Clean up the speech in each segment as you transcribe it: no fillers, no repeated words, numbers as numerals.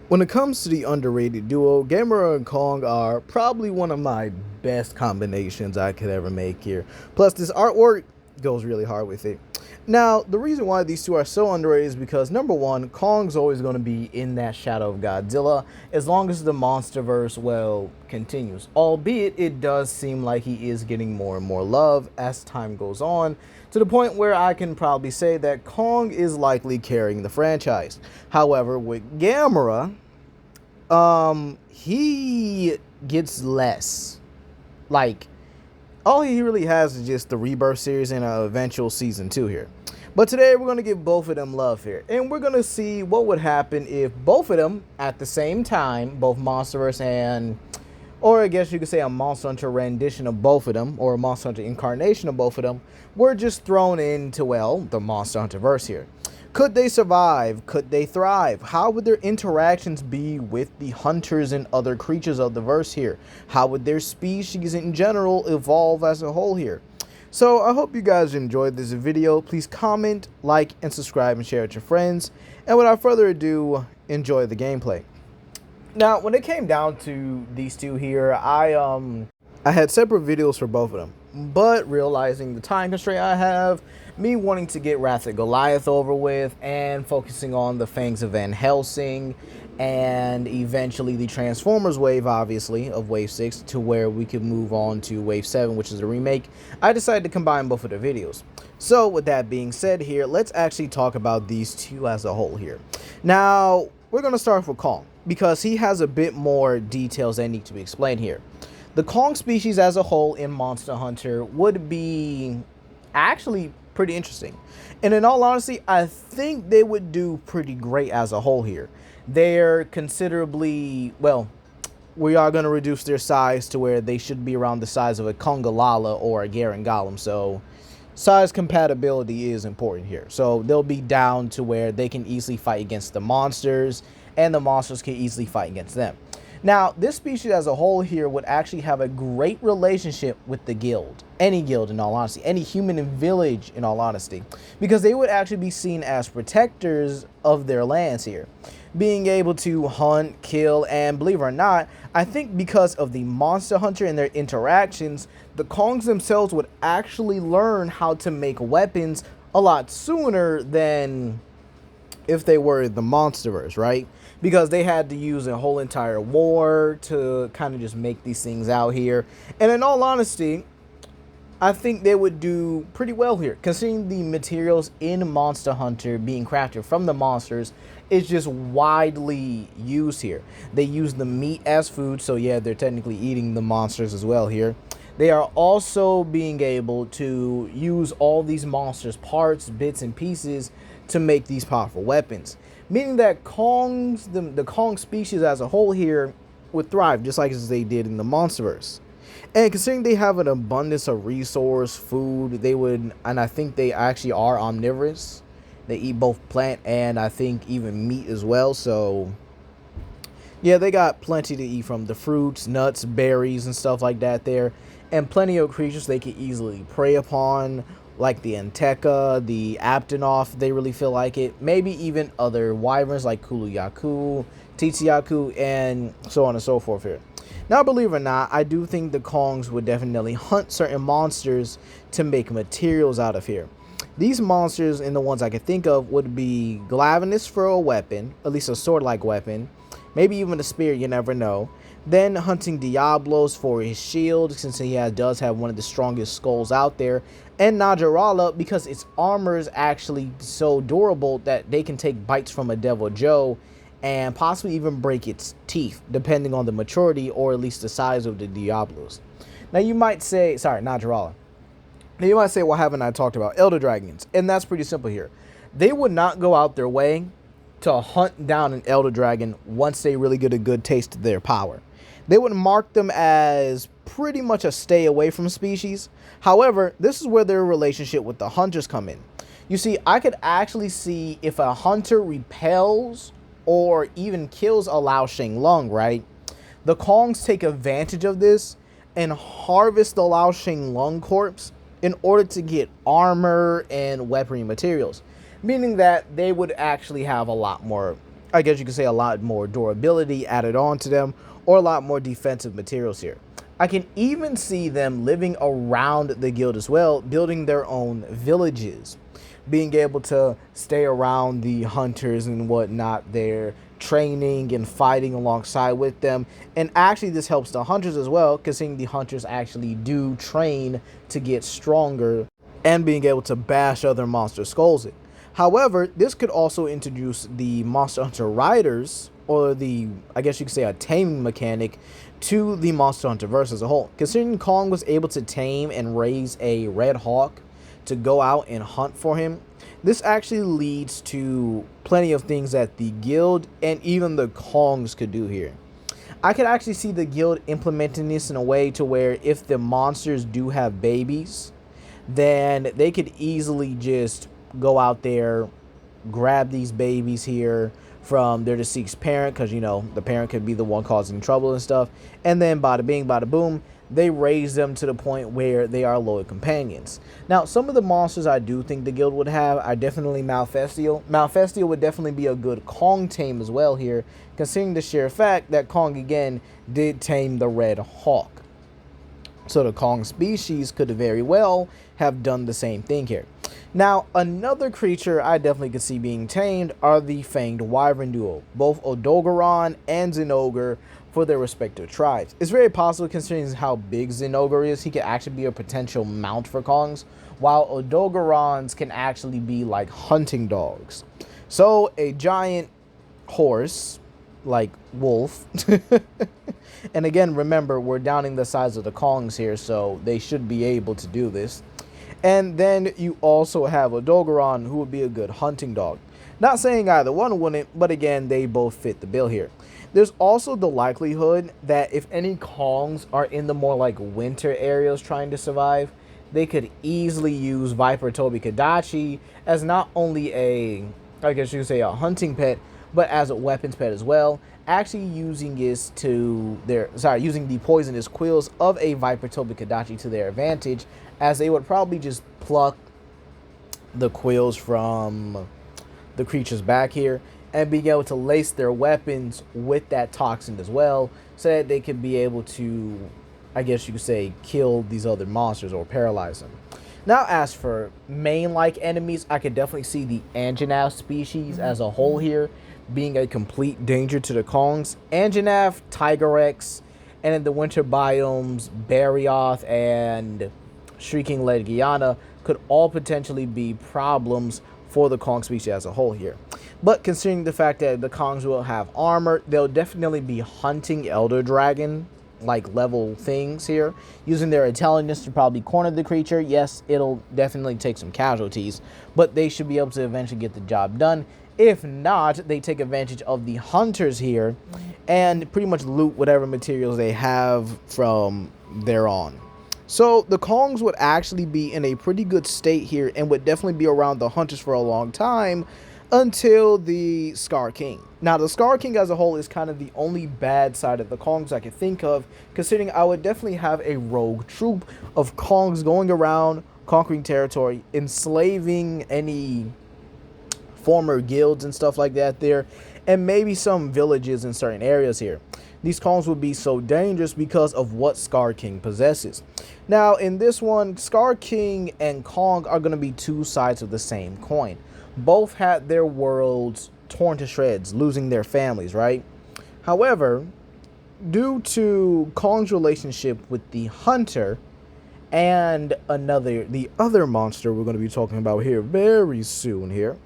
When it comes to the underrated duo, Gamera and Kong are probably one of my best combinations I could ever make here. Plus, this artwork goes really hard with it. Now, the reason why these two are so underrated is because number one, Kong's always going to be in that shadow of Godzilla as long as the MonsterVerse, well, continues. Albeit, it does seem like he is getting more and more love as time goes on, to the point where I can probably say that Kong is likely carrying the franchise. However, with Gamera, he gets less. Like, all he really has is just the Rebirth series and an eventual season 2 here. But today we're going to give both of them love here. And we're going to see what would happen if both of them at the same time, both MonsterVerse and, or I guess you could say a Monster Hunter rendition of both of them, or a Monster Hunter incarnation of both of them, were just thrown into, well, the Monster Hunter verse here. Could they survive? Could they thrive? How would their interactions be with the hunters and other creatures of the verse here? How would their species in general evolve as a whole here? So I hope you guys enjoyed this video. Please comment, like, and subscribe and share with your friends. And without further ado, enjoy the gameplay. Now, when it came down to these two here, I had separate videos for both of them. But realizing the time constraint I have, me wanting to get Wrath of Goliath over with, and focusing on the Fangs of Van Helsing, and eventually the Transformers wave, obviously, of Wave 6, to where we could move on to Wave 7, which is the remake, I decided to combine both of the videos. So, with that being said here, let's actually talk about these two as a whole here. Now, we're going to start with Kong, because he has a bit more details that need to be explained here. The Kong species as a whole in Monster Hunter would be actually pretty interesting. And in all honesty, I think they would do pretty great as a whole here. They're considerably, well, we are going to reduce their size to where they should be around the size of a Kongalala or a Garen Golem. So size compatibility is important here. So they'll be down to where they can easily fight against the monsters, and the monsters can easily fight against them. Now, this species as a whole here would actually have a great relationship with the guild. Any guild, in all honesty. Any human in village, in all honesty. Because they would actually be seen as protectors of their lands here. Being able to hunt, kill, and believe it or not, I think because of the Monster Hunter and their interactions, the Kongs themselves would actually learn how to make weapons a lot sooner than if they were the Monsterverse, right? Because they had to use a whole entire war to kind of just make these things out here. And in all honesty, I think they would do pretty well here, considering the materials in Monster Hunter being crafted from the monsters is just widely used here. They use the meat as food, so yeah, they're technically eating the monsters as well here. They are also being able to use all these monsters' parts, bits, and pieces to make these powerful weapons. Meaning that the Kong species as a whole here would thrive, just like as they did in the Monsterverse. And considering they have an abundance of resource, food, they would, and I think they actually are omnivorous. They eat both plant and I think even meat as well. So yeah, they got plenty to eat from the fruits, nuts, berries, and stuff like that there. And plenty of creatures they could easily prey upon, like the Anteka, the Aptonoth, they really feel like it. Maybe even other wyverns like Kuluyaku, Titsiaku, and so on and so forth here. Now, believe it or not, I do think the Kongs would definitely hunt certain monsters to make materials out of here. These monsters, and the ones I could think of, would be Glavenus for a weapon, at least a sword-like weapon. Maybe even a spear, you never know. Then hunting Diablos for his shield, since he does have one of the strongest skulls out there. And Najarala, because its armor is actually so durable that they can take bites from a Devil Joe and possibly even break its teeth, depending on the maturity or at least the size of the Diablos. Now you might say, sorry, Najarala. Now you might say, well, haven't I talked about Elder Dragons? And that's pretty simple here. They would not go out their way to hunt down an Elder Dragon once they really get a good taste of their power. They would mark them as pretty much a stay away from species. However, this is where their relationship with the hunters come in. You see, I could actually see if a hunter repels or even kills a Lao Sheng Lung, right? The Kongs take advantage of this and harvest the Lao Sheng Lung corpse in order to get armor and weaponry materials. Meaning that they would actually have a lot more, I guess you could say a lot more durability added on to them, or a lot more defensive materials here. I can even see them living around the guild as well, building their own villages, being able to stay around the hunters and whatnot there, training and fighting alongside with them. And actually this helps the hunters as well, considering the hunters actually do train to get stronger and being able to bash other monster skulls in. However, this could also introduce the Monster Hunter Riders, or the, I guess you could say, a taming mechanic to the Monster Hunter verse as a whole. Considering Kong was able to tame and raise a red hawk to go out and hunt for him, this actually leads to plenty of things that the guild and even the Kongs could do here. I could actually see the guild implementing this in a way to where if the monsters do have babies, then they could easily just go out there, grab these babies here from their deceased parent, because, you know, the parent could be the one causing trouble and stuff, and then bada bing, bada boom, they raise them to the point where they are loyal companions. Now, some of the monsters I do think the guild would have are definitely Malfestio. Malfestio would definitely be a good Kong tame as well here, considering the sheer fact that Kong, again, did tame the Red Hawk. So the Kong species could very well have done the same thing here. Now, another creature I definitely could see being tamed are the Fanged Wyvern duo, both Odogaron and Zinogre for their respective tribes. It's very possible, considering how big Zinogre is, he could actually be a potential mount for Kongs, while Odogarons can actually be like hunting dogs. So a giant horse, like wolf, and again, remember, we're downing the size of the Kongs here, so they should be able to do this. And then you also have a Odogaron, who would be a good hunting dog. Not saying either one wouldn't, but again, they both fit the bill here. There's also the likelihood that if any Kongs are in the more like winter areas trying to survive, they could easily use Viper Tobi Kadachi as not only a, I guess you could say, a hunting pet, but as a weapons pet as well, actually using this to their, using the poisonous quills of a Viper Tobi Kadachi to their advantage, as they would probably just pluck the quills from the creature's back here and being able to lace their weapons with that toxin as well, so that they can be able to, I guess you could say, kill these other monsters or paralyze them. Now, as for main-like enemies, I could definitely see the Anjanath species as a whole here being a complete danger to the Kongs. Anjanath, Tigerex, and in the winter biomes, Barioth and Shrieking Legiana could all potentially be problems for the Kong species as a whole here. But considering the fact that the Kongs will have armor, they'll definitely be hunting Elder Dragon like level things here, using their intelligence to probably corner the creature. Yes, it'll definitely take some casualties, but they should be able to eventually get the job done. If not, they take advantage of the hunters here and pretty much loot whatever materials they have from there on. So the Kongs would actually be in a pretty good state here and would definitely be around the hunters for a long time until the Scar King. Now, the Scar King as a whole is kind of the only bad side of the Kongs I can think of, considering I would definitely have a rogue troop of Kongs going around, conquering territory, enslaving any former guilds and stuff like that there, and maybe some villages in certain areas here. These Kongs would be so dangerous because of what Scar King possesses. Now, in this one, Scar King and Kong are going to be two sides of the same coin. Both had their worlds torn to shreds, losing their families, right? However, due to Kong's relationship with the hunter and the other monster we're going to be talking about here very soon here,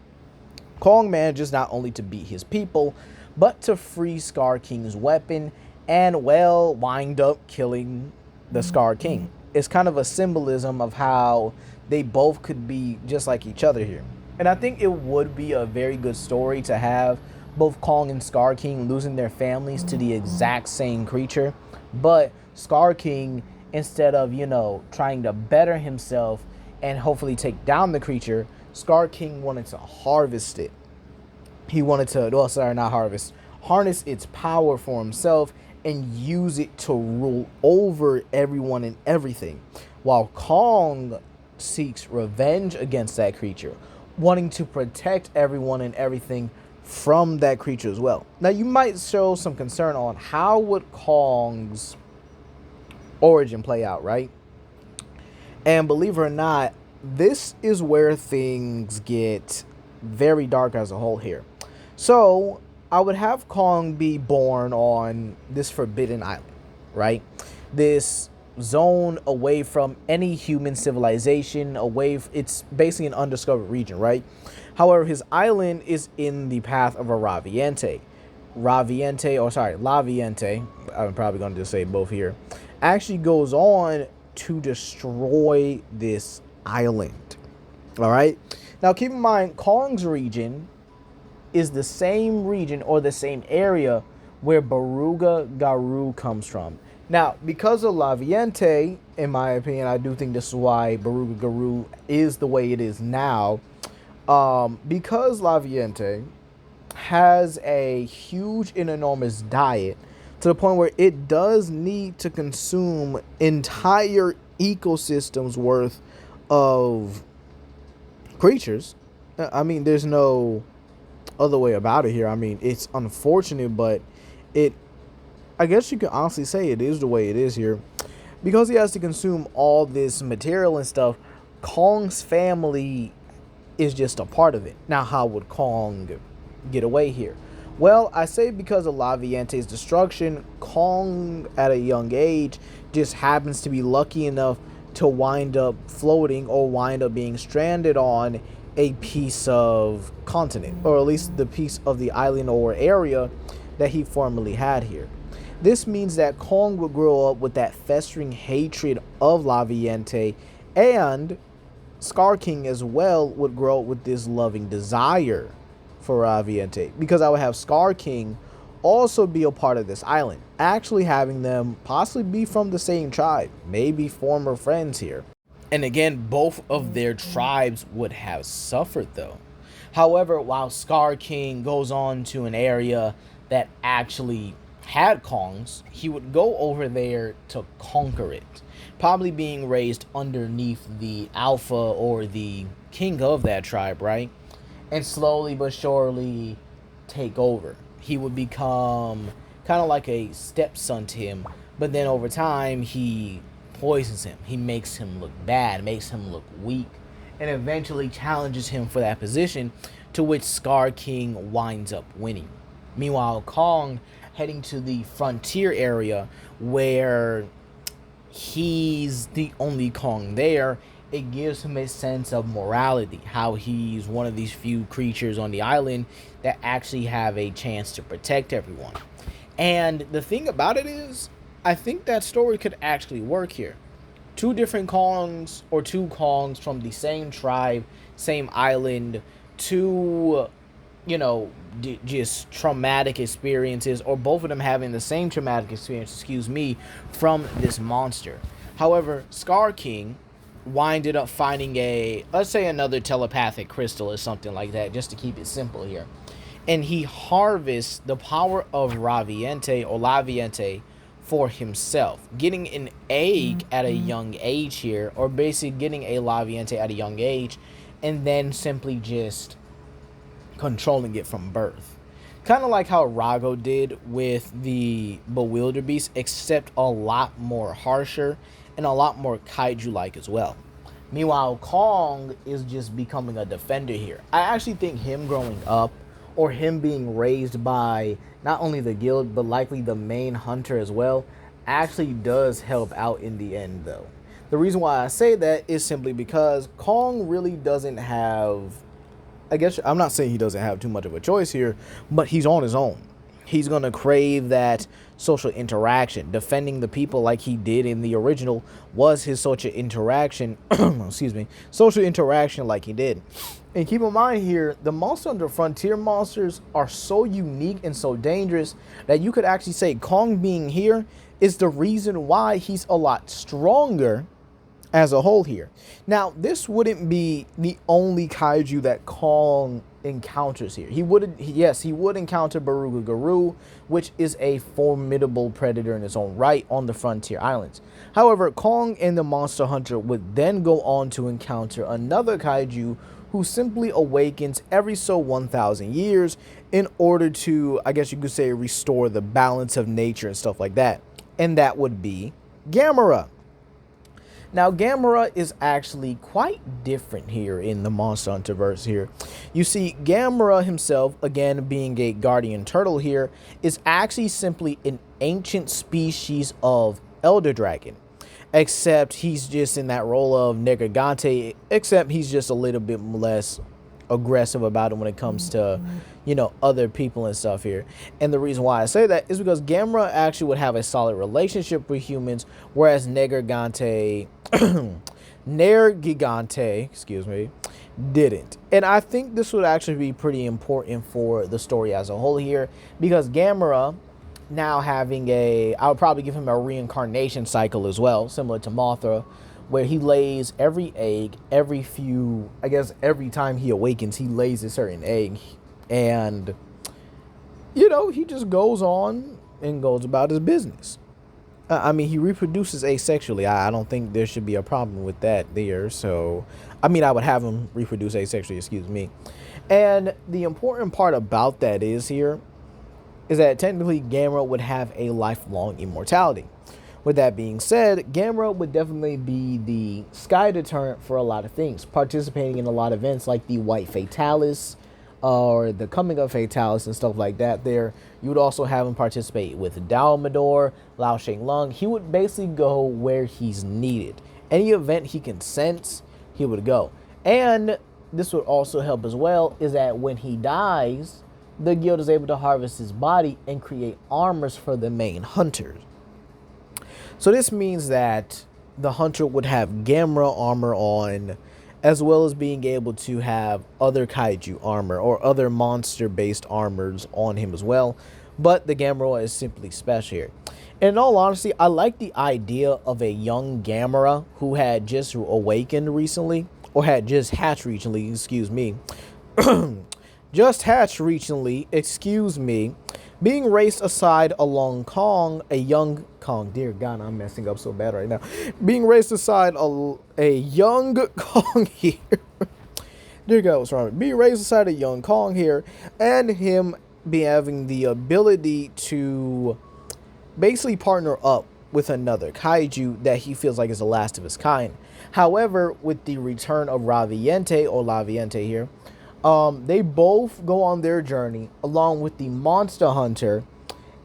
Kong manages not only to beat his people, but to free Scar King's weapon and, well, wind up killing the Scar King. It's kind of a symbolism of how they both could be just like each other here. And I think it would be a very good story to have both Kong and Scar King losing their families to the exact same creature. But Scar King, instead of, you know, trying to better himself and hopefully take down the creature, Scar King wanted to harvest it. He wanted to, well, sorry, not harvest, harness its power for himself and use it to rule over everyone and everything. While Kong seeks revenge against that creature, wanting to protect everyone and everything from that creature as well. Now, you might show some concern on how would Kong's origin play out, right? And believe it or not, this is where things get very dark as a whole here. So, I would have Kong be born on this forbidden island, right? This zone away from any human civilization, it's basically an undiscovered region, right? However, his island is in the path of a Raviente. Laviente, I'm probably going to just say both here, actually goes on to destroy this island. All right. Now, keep in mind, Kong's region is the same region or the same area where Baruga Garu comes from. Now, because of Laviente, in my opinion, I do think this is why Baruga Garu is the way it is now. Because Laviente has a huge and enormous diet to the point where it does need to consume entire ecosystems worth of creatures. I mean, there's no other way about it here. I mean, it's unfortunate, but I guess you can honestly say it is the way it is here. Because he has to consume all this material and stuff, Kong's family is just a part of it. Now, how would Kong get away here? Well, I say because of Laviente's destruction, Kong at a young age just happens to be lucky enough to wind up floating or wind up being stranded on a piece of continent, or at least the piece of the island or area that he formerly had here. This means that Kong would grow up with that festering hatred of Laviente, and Scar King as well would grow up with this loving desire for Laviente, because I would have Scar King also be a part of this island, actually having them possibly be from the same tribe, maybe former friends here. And again, both of their tribes would have suffered though. However, while Scar King goes on to an area that actually had Kongs, he would go over there to conquer it, probably being raised underneath the alpha or the king of that tribe, right? And slowly but surely take over. He would become kind of like a stepson to him, but then over time he poisons him. He makes him look bad, makes him look weak, and eventually challenges him for that position, to which Scar King winds up winning. Meanwhile, Kong heading to the frontier area where he's the only Kong there, it gives him a sense of morality, how he's one of these few creatures on the island that actually have a chance to protect everyone. And the thing about it is, I think that story could actually work here. Two different Kongs, or two Kongs from the same tribe, same island, two, just traumatic experiences, or both of them having the same traumatic experience, from this monster. However, Scar King winded up finding let's say another telepathic crystal or something like that, just to keep it simple here. And he harvests the power of Laviente for himself, getting an egg at a young age here, or basically getting a Laviente at a young age, and then simply just controlling it from birth. Kind of like how Rago did with the Bewilderbeast, except a lot more harsher and a lot more kaiju-like as well. Meanwhile, Kong is just becoming a defender here. I actually think him growing up, or him being raised by not only the guild, but likely the main hunter as well, actually does help out in the end though. The reason why I say that is simply because Kong really doesn't have, I guess I'm not saying he doesn't have too much of a choice here, but he's on his own. He's going to crave that social interaction. Defending the people like he did in the original was his social interaction. Social interaction like he did. And keep in mind here, the Monster Hunter Frontier monsters are so unique and so dangerous that you could actually say Kong being here is the reason why he's a lot stronger as a whole here. Now, this wouldn't be the only kaiju that Kong encounters here. He would encounter Baruga Garu, which is a formidable predator in its own right on the Frontier Islands. However, Kong and the Monster Hunter would then go on to encounter another kaiju who simply awakens every so 1,000 years in order to, I guess you could say, restore the balance of nature and stuff like that. And that would be Gamera. Now, Gamera is actually quite different here in the Monster Hunter verse here. You see, Gamera himself, again being a guardian turtle here, is actually simply an ancient species of elder dragon. Except he's just in that role of Negagante, except he's just a little bit less aggressive about it when it comes to, you know, other people and stuff here. And the reason why I say that is because Gamera actually would have a solid relationship with humans, whereas Nergigante, excuse me, didn't. And I think this would actually be pretty important for the story as a whole here, because Gamera now having I would probably give him a reincarnation cycle as well, similar to Mothra, where he lays every egg every time he awakens, he lays a certain egg. And, you know, he just goes on and goes about his business. I mean, he reproduces asexually. I don't think there should be a problem with that there. So, I mean, I would have him reproduce asexually, excuse me. And the important part about that is that technically Gamera would have a lifelong immortality. With that being said, Gamera would definitely be the sky deterrent for a lot of things, participating in a lot of events like the White Fatalis or the Coming of Fatalis and stuff like that there. You would also have him participate with Dalmador, Lao Shenlong. He would basically go where he's needed. Any event he can sense, he would go. And this would also help as well, is that when he dies, the guild is able to harvest his body and create armors for the main hunters. So this means that the hunter would have Gamera armor on, as well as being able to have other kaiju armor or other monster-based armors on him as well. But the Gamera is simply special here. And in all honesty, I like the idea of a young Gamera who had just awakened recently, or had just hatched recently, excuse me. Being raced aside along Kong, a young Kong. Dear God, I'm messing up so bad right now. Being raced aside a young Kong here. Dear God, what's wrong? Being raised aside a young Kong here, and him having the ability to basically partner up with another kaiju that he feels like is the last of his kind. However, with the return of Raviente or Laviente here, they both go on their journey along with the monster hunter,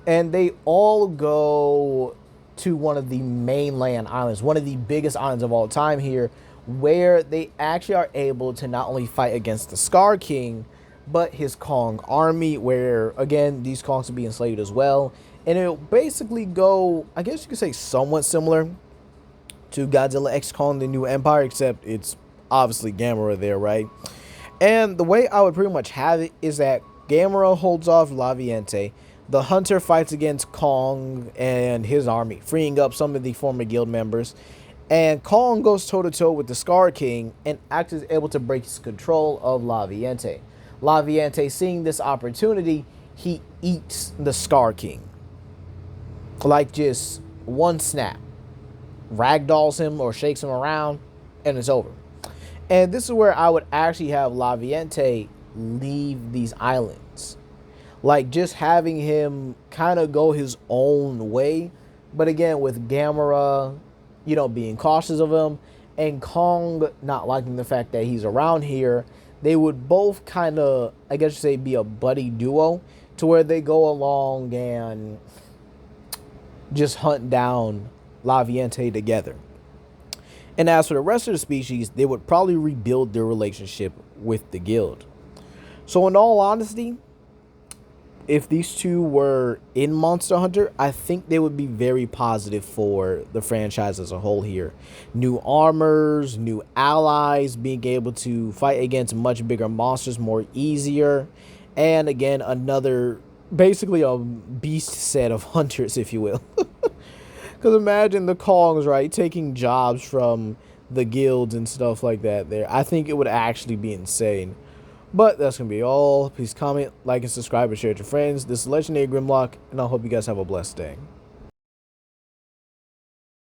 and they all go to one of the mainland islands, one of the biggest islands of all time here, where they actually are able to not only fight against the Scar King, but his Kong army, where again these Kongs will be enslaved as well. And it'll basically go, I guess you could say, somewhat similar to Godzilla X Kong the New Empire, except it's obviously Gamera there, right? And the way I would pretty much have it is that Gamera holds off Laviente. The hunter fights against Kong and his army, freeing up some of the former guild members. And Kong goes toe-to-toe with the Scar King and actually is able to break his control of Laviente. Laviente, seeing this opportunity, he eats the Scar King. Like just one snap. Ragdolls him or shakes him around, and it's over. And this is where I would actually have Laviente leave these islands. Like just having him kind of go his own way. But again, with Gamera, you know, being cautious of him, and Kong not liking the fact that he's around here, they would both kind of, I guess you say, be a buddy duo, to where they go along and just hunt down Laviente together. And as for the rest of the species, they would probably rebuild their relationship with the guild. So in all honesty, if these two were in Monster Hunter, I think they would be very positive for the franchise as a whole here. New armors, new allies, being able to fight against much bigger monsters more easier. And again, basically a beast set of hunters, if you will. Because imagine the Kongs, right, taking jobs from the guilds and stuff like that there. I think it would actually be insane. But that's going to be all. Please comment, like, and subscribe, and share with your friends. This is Legendary Grimlock, and I hope you guys have a blessed day.